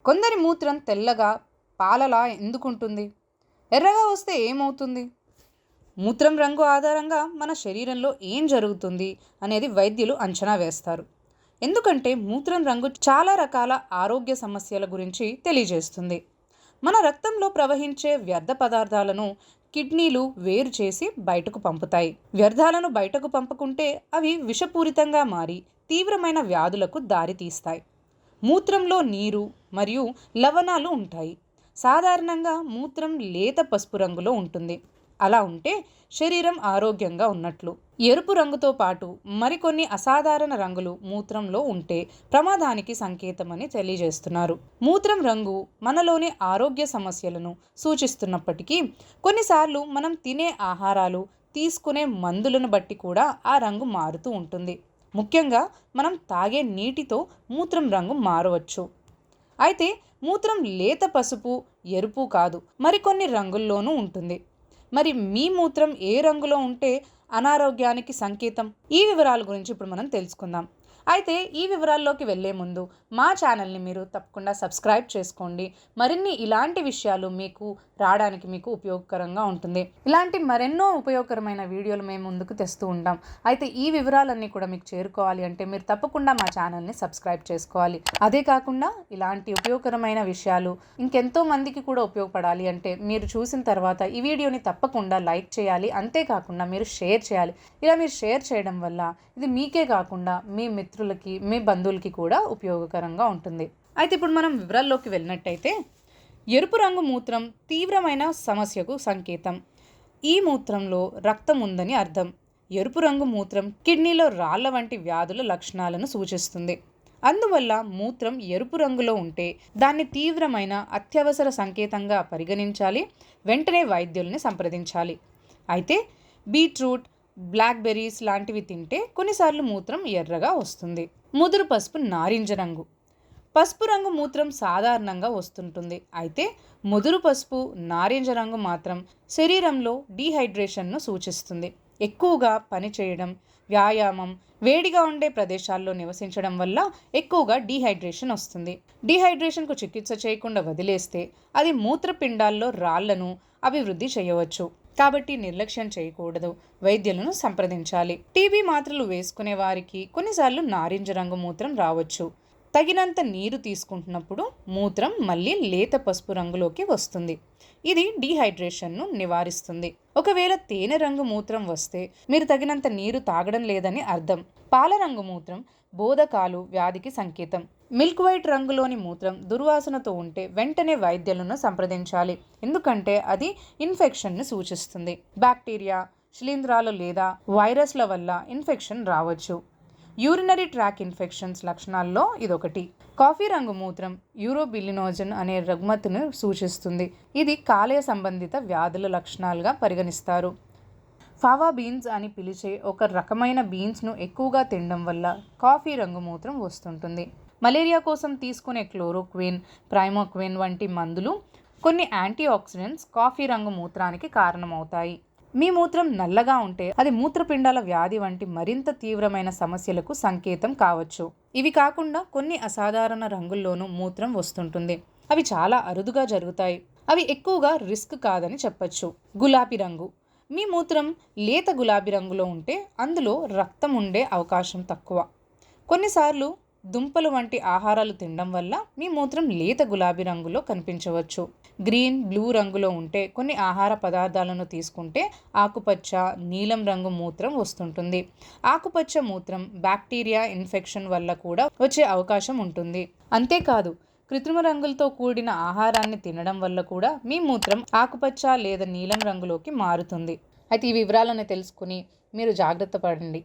కొందరి మూత్రం తెల్లగా పాలలా ఎందుకుంటుంది? ఎర్రగా వస్తే ఏమవుతుంది? మూత్రం రంగు ఆధారంగా మన శరీరంలో ఏం జరుగుతుంది అనేది వైద్యులు అంచనా వేస్తారు. ఎందుకంటే మూత్రం రంగు చాలా రకాల ఆరోగ్య సమస్యల గురించి తెలియజేస్తుంది. మన రక్తంలో ప్రవహించే వ్యర్థ పదార్థాలను కిడ్నీలు వేరు చేసి బయటకు పంపుతాయి. వ్యర్థాలను బయటకు పంపకుంటే అవి విషపూరితంగా మారి తీవ్రమైన వ్యాధులకు దారితీస్తాయి. మూత్రంలో నీరు మరియు లవణాలు ఉంటాయి. సాధారణంగా మూత్రం లేత పసుపు రంగులో ఉంటుంది. అలా ఉంటే శరీరం ఆరోగ్యంగా ఉన్నట్లు. ఎరుపు రంగుతో పాటు మరికొన్ని అసాధారణ రంగులు మూత్రంలో ఉంటే ప్రమాదానికి సంకేతమని తెలియజేస్తున్నారు. మూత్రం రంగు మనలోని ఆరోగ్య సమస్యలను సూచిస్తున్నప్పటికీ కొన్నిసార్లు మనం తినే ఆహారాలు, తీసుకునే మందులను బట్టి కూడా ఆ రంగు మారుతూ ఉంటుంది. ముఖ్యంగా మనం తాగే నీటితో మూత్రం రంగు మారవచ్చు. అయితే మూత్రం లేత పసుపు, ఎరుపు కాదు, మరికొన్ని రంగుల్లోనూ ఉంటుంది. మరి మీ మూత్రం ఏ రంగులో ఉంటే అనారోగ్యానికి సంకేతం? ఈ వివరాల గురించి ఇప్పుడు మనం తెలుసుకుందాం. అయితే ఈ వివరాల్లోకి వెళ్ళే ముందు మా ఛానల్ని మీరు తప్పకుండా సబ్స్క్రైబ్ చేసుకోండి. మరిన్ని ఇలాంటి విషయాలు మీకు రావడానికి మీకు ఉపయోగకరంగా ఉంటుంది. ఇలాంటి మరెన్నో ఉపయోగకరమైన వీడియోలు మేము ముందుకు తెస్తూ ఉంటాం. అయితే ఈ వివరాలన్నీ కూడా మీకు చేరుకోవాలి అంటే మీరు తప్పకుండా మా ఛానల్ని సబ్స్క్రైబ్ చేసుకోవాలి. అదే కాకుండా ఇలాంటి ఉపయోగకరమైన విషయాలు ఇంకెంతో మందికి కూడా ఉపయోగపడాలి అంటే మీరు చూసిన తర్వాత ఈ వీడియోని తప్పకుండా లైక్ చేయాలి. అంతేకాకుండా మీరు షేర్ చేయాలి. ఇలా మీరు షేర్ చేయడం వల్ల ఇది మీకే కాకుండా మీ మిత్రులకి, మీ బంధువులకి కూడా ఉపయోగకరంగా ఉంటుంది. అయితే ఇప్పుడు మనం వివరాల్లోకి వెళ్ళినట్టయితే, ఎరుపు రంగు మూత్రం తీవ్రమైన సమస్యకు సంకేతం. ఈ మూత్రంలో రక్తం ఉందని అర్థం. ఎరుపు రంగు మూత్రం కిడ్నీలో రాళ్ల వంటి వ్యాధుల లక్షణాలను సూచిస్తుంది. అందువల్ల మూత్రం ఎరుపు రంగులో ఉంటే దాన్ని తీవ్రమైన అత్యవసర సంకేతంగా పరిగణించాలి. వెంటనే వైద్యుల్ని సంప్రదించాలి. అయితే బీట్రూట్, బ్లాక్బెర్రీస్ లాంటివి తింటే కొన్నిసార్లు మూత్రం ఎర్రగా వస్తుంది. ముదురు పసుపు, నారింజ రంగు. పసుపు రంగు మూత్రం సాధారణంగా వస్తుంటుంది. అయితే ముదురు పసుపు, నారింజ రంగు మాత్రం శరీరంలో డీహైడ్రేషన్ను సూచిస్తుంది. ఎక్కువగా పని చేయడం, వ్యాయామం, వేడిగా ఉండే ప్రదేశాల్లో నివసించడం వల్ల ఎక్కువగా డీహైడ్రేషన్ వస్తుంది. డీహైడ్రేషన్కు చికిత్స చేయకుండా వదిలేస్తే అది మూత్రపిండాల్లో రాళ్లను అభివృద్ధి చేయవచ్చు. కాబట్టి నిర్లక్ష్యం చేయకూడదు. వైద్యులను సంప్రదించాలి. టీబీ మాత్రలు వేసుకునే వారికి కొన్నిసార్లు నారింజ రంగు మూత్రం రావచ్చు. తగినంత నీరు తీసుకుంటున్నప్పుడు మూత్రం మళ్ళీ లేత పసుపు రంగులోకి వస్తుంది. ఇది డీహైడ్రేషన్ను నివారిస్తుంది. ఒకవేళ తేనె రంగు మూత్రం వస్తే మీరు తగినంత నీరు తాగడం లేదని అర్థం. పాల రంగు మూత్రం బోధకాలు వ్యాధికి సంకేతం. మిల్క్ వైట్ రంగులోని మూత్రం దుర్వాసనతో ఉంటే వెంటనే వైద్యులను సంప్రదించాలి. ఎందుకంటే అది ఇన్ఫెక్షన్ను సూచిస్తుంది. బ్యాక్టీరియా, శిలీంధ్రాలు లేదా వైరస్ల వల్ల ఇన్ఫెక్షన్ రావచ్చు. యూరినరీ ట్రాక్ ఇన్ఫెక్షన్స్ లక్షణాల్లో ఇదొకటి. కాఫీ రంగు మూత్రం యూరోబిలినోజన్ అనే రుగ్మతను సూచిస్తుంది. ఇది కాలేయ సంబంధిత వ్యాధుల లక్షణాలుగా పరిగణిస్తారు. ఫావా బీన్స్ అని పిలిచే ఒక రకమైన బీన్స్ను ఎక్కువగా తినడం వల్ల కాఫీ రంగు మూత్రం వస్తుంటుంది. మలేరియా కోసం తీసుకునే క్లోరోక్విన్, ప్రైమోక్విన్ వంటి మందులు, కొన్ని యాంటీ ఆక్సిడెంట్స్ కాఫీ రంగు మూత్రానికి కారణమవుతాయి. మీ మూత్రం నల్లగా ఉంటే అది మూత్రపిండాల వ్యాధి వంటి మరింత తీవ్రమైన సమస్యలకు సంకేతం కావచ్చు. ఇవి కాకుండా కొన్ని అసాధారణ రంగుల్లోనూ మూత్రం వస్తుంటుంది. అవి చాలా అరుదుగా జరుగుతాయి. అవి ఎక్కువగా రిస్క్ కాదని చెప్పచ్చు. గులాబీ రంగు. మీ మూత్రం లేత గులాబీ రంగులో ఉంటే అందులో రక్తం ఉండే అవకాశం తక్కువ. కొన్నిసార్లు దుంపలు వంటి ఆహారాలు తినడం వల్ల మీ మూత్రం లేత గులాబీ రంగులో కనిపించవచ్చు. గ్రీన్, బ్లూ రంగులో ఉంటే కొన్ని ఆహార పదార్థాలను తీసుకుంటే ఆకుపచ్చ, నీలం రంగు మూత్రం వస్తుంటుంది. ఆకుపచ్చ మూత్రం బ్యాక్టీరియా ఇన్ఫెక్షన్ వల్ల కూడా వచ్చే అవకాశం ఉంటుంది. అంతేకాదు కృత్రిమ రంగులతో కూడిన ఆహారాన్ని తినడం వల్ల కూడా మీ మూత్రం ఆకుపచ్చ లేదా నీలం రంగులోకి మారుతుంది. అయితే ఈ వివరాలను తెలుసుకుని మీరు జాగ్రత్త పడండి.